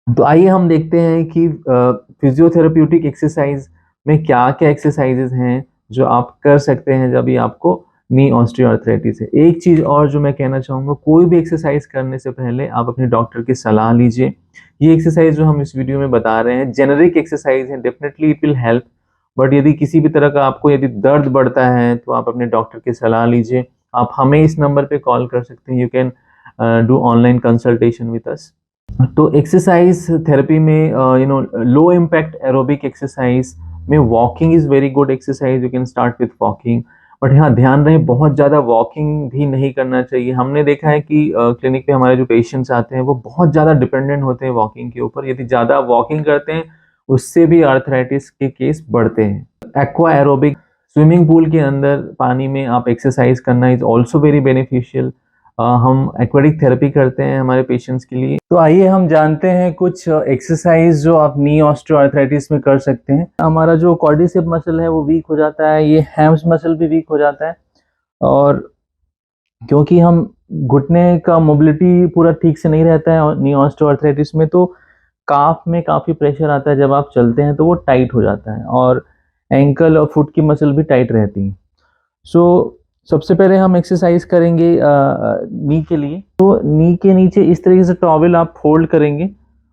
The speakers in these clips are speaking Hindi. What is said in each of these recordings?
तो आइए हम देखते हैं कि फिजियोथेरेप्यूटिक एक्सरसाइज में क्या क्या एक्सरसाइजेज हैं जो आप कर सकते हैं जब भी आपको नी ऑस्टियोआर्थराइटिस है। एक चीज और जो मैं कहना चाहूंगा, कोई भी एक्सरसाइज करने से पहले आप अपने डॉक्टर की सलाह लीजिए। ये एक्सरसाइज जो हम इस वीडियो में बता रहे हैं जेनरिक एक्सरसाइज है, definitely it will help. But यदि किसी भी तरह का आपको यदि दर्द बढ़ता है तो आप अपने डॉक्टर की सलाह लीजिए। आप हमें इस नंबर पे कॉल कर सकते हैं। You can do online consultation with us. तो एक्सरसाइज थेरेपी में लो इम्पैक्ट एरोबिक एक्सरसाइज में walking is very good exercise. You can start with walking. But यहाँ ध्यान रहे, बहुत ज़्यादा वॉकिंग भी नहीं करना चाहिए। हमने देखा है कि क्लिनिक पे हमारे जो पेशेंट्स आते हैं वो बहुत ज़्यादा डिपेंडेंट होते हैं वॉकिंग के ऊपर। यदि ज़्यादा वॉकिंग करते हैं उससे भी आर्थराइटिस के केस बढ़ते हैं। एक्वा एरोबिक, स्विमिंग पूल के अंदर पानी में आप एक्सरसाइज करना इज ऑल्सो वेरी बेनिफिशियल। हम एक्वेटिक थेरेपी करते हैं हमारे पेशेंट्स के लिए। तो आइए हम जानते हैं कुछ एक्सरसाइज जो आप नी ऑस्टियोआर्थराइटिस में कर सकते हैं। हमारा जो क्वाड्रिसेप मसल है वो वीक हो जाता है, ये हैम्स मसल भी वीक हो जाता है। और क्योंकि हम घुटने का मोबिलिटी पूरा ठीक से नहीं रहता है नी ऑस्टियोआर्थराइटिस में, तो काफ में काफ़ी प्रेशर आता है। जब आप चलते हैं तो वो टाइट हो जाता है और एंकल और फुट की मसल भी टाइट रहती है। सो सबसे पहले हम एक्सरसाइज करेंगे नी के लिए। तो नी के नीचे इस तरीके से टॉवल आप फोल्ड करेंगे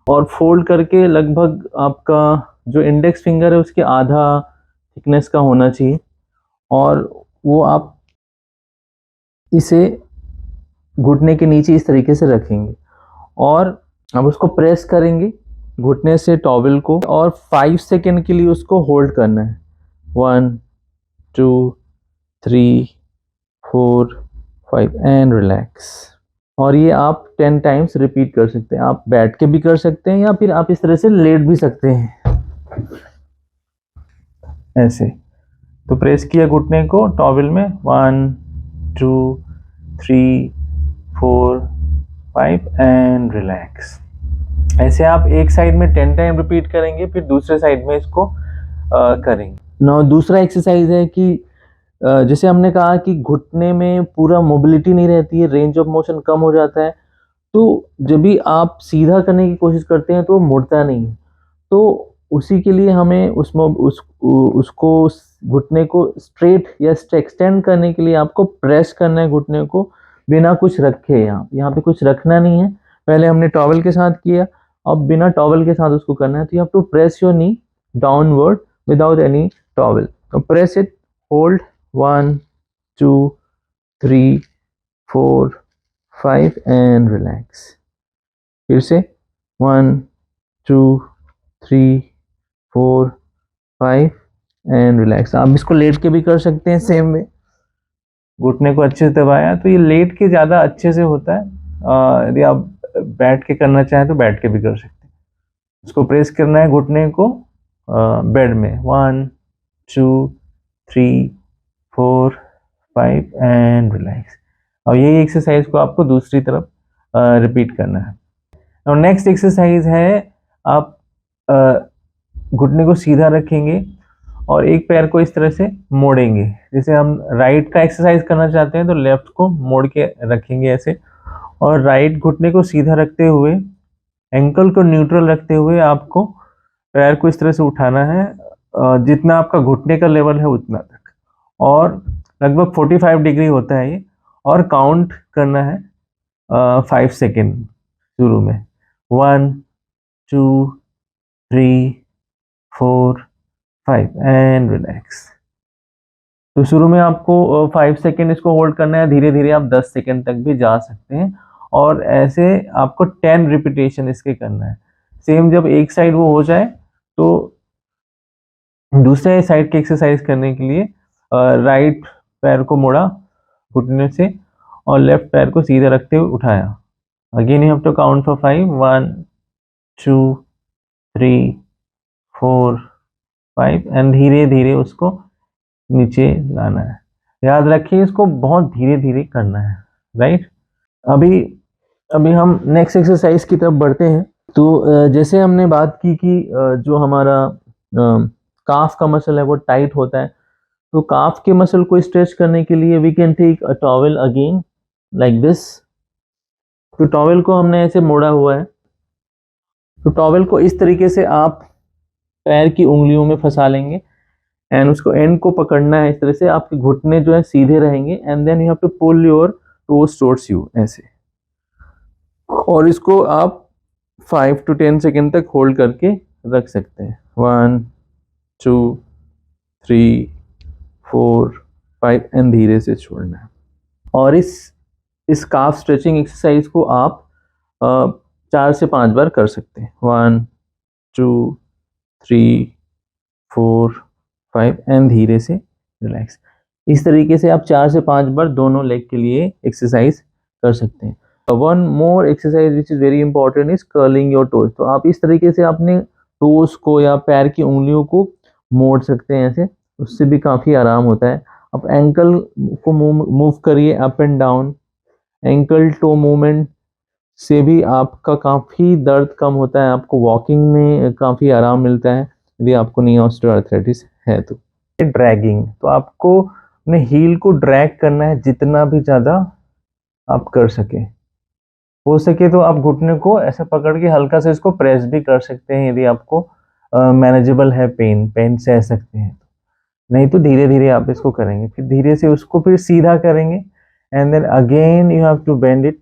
और फोल्ड करके लगभग आपका जो इंडेक्स फिंगर है उसके आधा थिकनेस का होना चाहिए। और वो आप इसे घुटने के नीचे इस तरीके से रखेंगे और अब उसको प्रेस करेंगे घुटने से टॉवल को, और 5 सेकेंड के लिए उसको होल्ड करना है। 1 2 3 4 5 एंड रिलैक्स। और ये आप 10 टाइम्स रिपीट कर सकते हैं। आप बैठ के भी कर सकते हैं या फिर आप इस तरह से लेट भी सकते हैं, ऐसे। तो प्रेस किया घुटने को टॉवल में, 1 2 3 4 5 एंड रिलैक्स। ऐसे आप एक साइड में 10 टाइम रिपीट करेंगे, फिर दूसरे साइड में इसको करेंगे। ना दूसरा एक्सरसाइज है कि जैसे हमने कहा कि घुटने में पूरा मोबिलिटी नहीं रहती है, रेंज ऑफ मोशन कम हो जाता है। तो जब भी आप सीधा करने की कोशिश करते हैं तो वो मुड़ता नहीं है। तो उसी के लिए हमें उसको घुटने को स्ट्रेट या एक्सटेंड करने के लिए आपको प्रेस करना है घुटने को, बिना कुछ रखे। यहाँ पे कुछ रखना नहीं है। पहले हमने टॉवल के साथ किया, अब बिना टॉवल के साथ उसको करना है। तो you have to press your knee downward without any towel. तो press it, hold, 1 2 3 4 5 and relax. फिर से 1 2 3 4 5 एंड रिलैक्स। आप इसको लेट के भी कर सकते हैं सेम वे। घुटने को अच्छे से दबाया, तो ये लेट के ज़्यादा अच्छे से होता है। यदि आप बैठ के करना चाहें तो बैठ के भी कर सकते हैं। इसको प्रेस करना है घुटने को बेड में, 1 2 3 4 5 एंड रिलैक्स। और यही एक्सरसाइज को आपको दूसरी तरफ रिपीट करना है। और नेक्स्ट एक्सरसाइज है, आप घुटने को सीधा रखेंगे और एक पैर को इस तरह से मोड़ेंगे। जैसे हम राइट का एक्सरसाइज करना चाहते हैं तो लेफ्ट को मोड़ के रखेंगे ऐसे, और राइट घुटने को सीधा रखते हुए, एंकल को न्यूट्रल रखते हुए आपको पैर को इस तरह से उठाना है जितना आपका घुटने का लेवल है उतना तक। और लगभग 45 डिग्री होता है ये। और काउंट करना है 5 सेकेंड शुरू में, 1 2 3 4 5 एंड रिलैक्स। तो शुरू में आपको 5 सेकेंड इसको होल्ड करना है, धीरे धीरे आप 10 सेकेंड तक भी जा सकते हैं। और ऐसे आपको 10 रिपीटेशन इसके करना है। सेम जब एक साइड वो हो जाए तो दूसरे साइड की एक्सरसाइज करने के लिए राइट पैर को मोड़ा घुटने से और लेफ्ट पैर को सीधे रखते हुए उठाया। Again you have to count for 5, 1 2 3 4 5 and धीरे धीरे उसको नीचे लाना है। याद रखिए इसको बहुत धीरे धीरे करना है, राइट। अभी अभी हम नेक्स्ट एक्सरसाइज की तरफ बढ़ते हैं। तो जैसे हमने बात की कि जो हमारा काफ का मसल है वो टाइट होता है। तो काफ के मसल को स्ट्रेच करने के लिए we can take a towel again like this. तो टॉवल को हमने ऐसे मोड़ा हुआ है तो टॉवेल को इस तरीके से आप पैर की उंगलियों में फंसा लेंगे एंड उसको एंड को पकड़ना है इस तरह से, आपके घुटने जो है सीधे रहेंगे and then you have to pull your toes towards you ऐसे, और इसको आप 5 to 10 सेकेंड तक होल्ड करके रख सकते हैं। 1 2 3 4 5 एंड धीरे से छोड़ना है। और इस काफ स्ट्रेचिंग एक्सरसाइज को आप 4 से 5 बार कर सकते हैं। 1 2 3 4 5 एंड धीरे से रिलैक्स। इस तरीके से आप 4 से 5 बार दोनों लेग के लिए एक्सरसाइज कर सकते हैं। One more exercise which is very important is curling your toes. तो आप इस तरीके से अपने टोज को या पैर की उंगलियों को मोड़ सकते हैं ऐसे, उससे भी काफ़ी आराम होता है। आप एंकल को मूव करिए up and down, ankle toe movement से भी आपका काफ़ी दर्द कम होता है, आपको वॉकिंग में काफ़ी आराम मिलता है यदि आपको नी ऑस्टियोआर्थराइटिस है तो। ड्रैगिंग, तो आपको अपने हील को ड्रैग करना है जितना भी ज़्यादा आप कर सकें। हो सके तो आप घुटने को ऐसा पकड़ के हल्का से इसको प्रेस भी कर सकते हैं यदि आपको मैनेजेबल है, पेन सह सकते हैं। नहीं तो धीरे धीरे आप इसको करेंगे, फिर धीरे से उसको फिर सीधा करेंगे and then again you have to bend it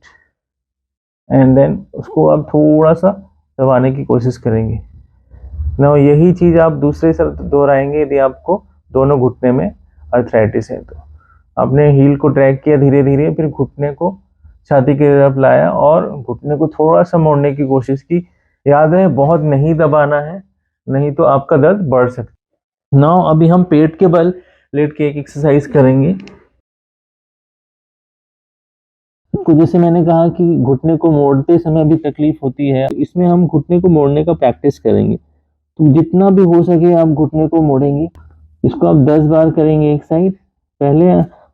and then उसको आप थोड़ा सा दबाने की कोशिश करेंगे ना। यही चीज़ आप दूसरे से दोहराएंगे यदि आपको दोनों घुटने में अर्थराइटिस है तो। आपने हील को ड्रैग किया धीरे धीरे, फिर घुटने को छाती की तरफ लाया और घुटने को थोड़ा सा मोड़ने की कोशिश की। याद है बहुत नहीं दबाना है, नहीं तो आपका दर्द बढ़ सकता है। नाउ अभी हम पेट के बल लेट के एक एक्सरसाइज करेंगे। तो जैसे मैंने कहा कि घुटने को मोड़ते समय भी तकलीफ होती है, इसमें हम घुटने को मोड़ने का प्रैक्टिस करेंगे। तो जितना भी हो सके आप घुटने को मोड़ेंगे। इसको आप 10 बार करेंगे एक साइड। पहले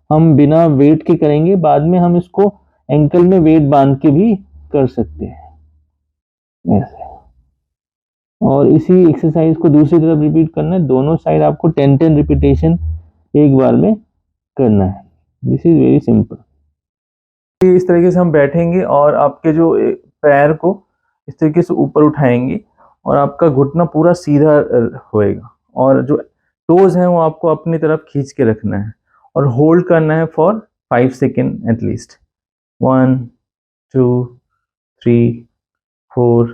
हम बिना वेट के करेंगे, बाद में हम इसको एंकल में वेट बांध के भी कर सकते हैं ऐसे। और इसी एक्सरसाइज को दूसरी तरफ रिपीट करना है। दोनों साइड आपको 10 रिपीटेशन एक बार में करना है। This is very simple. इस तरीके से हम बैठेंगे और आपके जो पैर को इस तरीके से ऊपर उठाएंगे और आपका घुटना पूरा सीधा होएगा और जो टोज हैं वो आपको अपनी तरफ खींच के रखना है और होल्ड करना है for 5 second at least. 1 2 3 4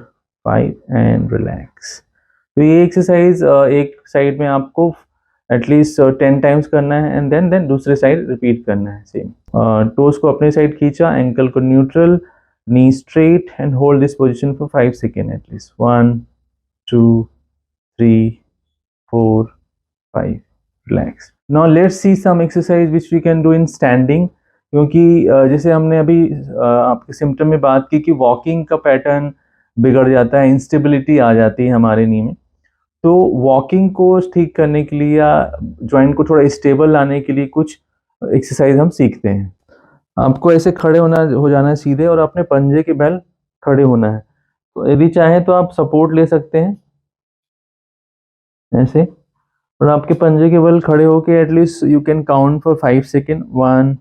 5 and relax. तो ये एक्सरसाइज एक साइड में आपको एटलीस्ट 10 टाइम्स करना है एंड देन दूसरे साइड रिपीट करना है सेम। टोज को अपने साइड खींचा, एंकल को neutral, knee straight and hold this position for 5 second at least. 1 2 3 4 5 relax. Now let's see some exercise which we can do in standing. क्योंकि जैसे हमने अभी आपके सिम्टम में बात की कि वॉकिंग का पैटर्न बिगड़ जाता है, इंस्टेबिलिटी आ जाती है हमारे नी में। तो वॉकिंग को ठीक करने के लिए या जॉइंट को थोड़ा स्टेबल लाने के लिए कुछ एक्सरसाइज हम सीखते हैं। आपको ऐसे खड़े हो जाना है सीधे और अपने पंजे के बल खड़े होना है। तो यदि चाहे तो आप सपोर्ट ले सकते हैं ऐसे, और आपके पंजे के बल खड़े होके at least you can count for 5 second. 1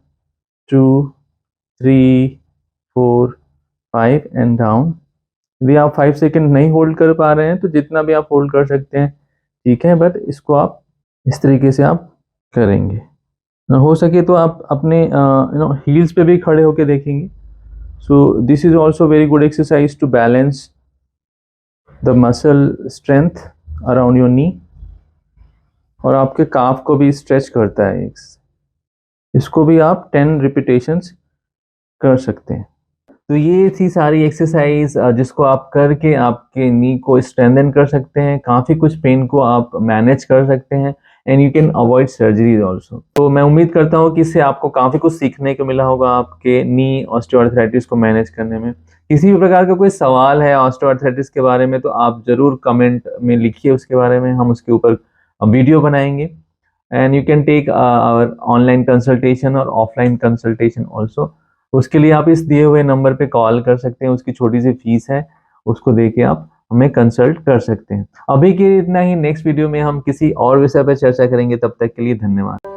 2 3 4 5 and down. यदि आप 5 सेकेंड नहीं होल्ड कर पा रहे हैं तो जितना भी आप होल्ड कर सकते हैं ठीक है, बट इसको आप इस तरीके से आप करेंगे। हो सके तो आप अपने हील्स पे भी खड़े होके देखेंगे। So this is also very good exercise to balance the muscle strength around your knee, और आपके काफ को भी स्ट्रेच करता है। इसको भी आप 10 रिपीटेशंस कर सकते हैं। तो ये थी सारी एक्सरसाइज जिसको आप करके आपके नी को स्ट्रेंथन कर सकते हैं, काफ़ी कुछ पेन को आप मैनेज कर सकते हैं and you can avoid surgeries also. तो मैं उम्मीद करता हूँ कि इससे आपको काफ़ी कुछ सीखने को मिला होगा आपके नी ऑस्टियोआर्थराइटिस को मैनेज करने में। किसी भी प्रकार का कोई सवाल है ऑस्टियोआर्थराइटिस के बारे में तो आप ज़रूर कमेंट में लिखिए उसके बारे में, हम उसके ऊपर वीडियो बनाएंगे and you can take our online consultation और ऑफलाइन कंसल्टेशन ऑल्सो। उसके लिए आप इस दिए हुए नंबर पे कॉल कर सकते हैं, उसकी छोटी सी फीस है, उसको देके आप हमें कंसल्ट कर सकते हैं। अभी के लिए इतना ही। नेक्स्ट वीडियो में हम किसी और विषय पर चर्चा करेंगे, तब तक के लिए धन्यवाद।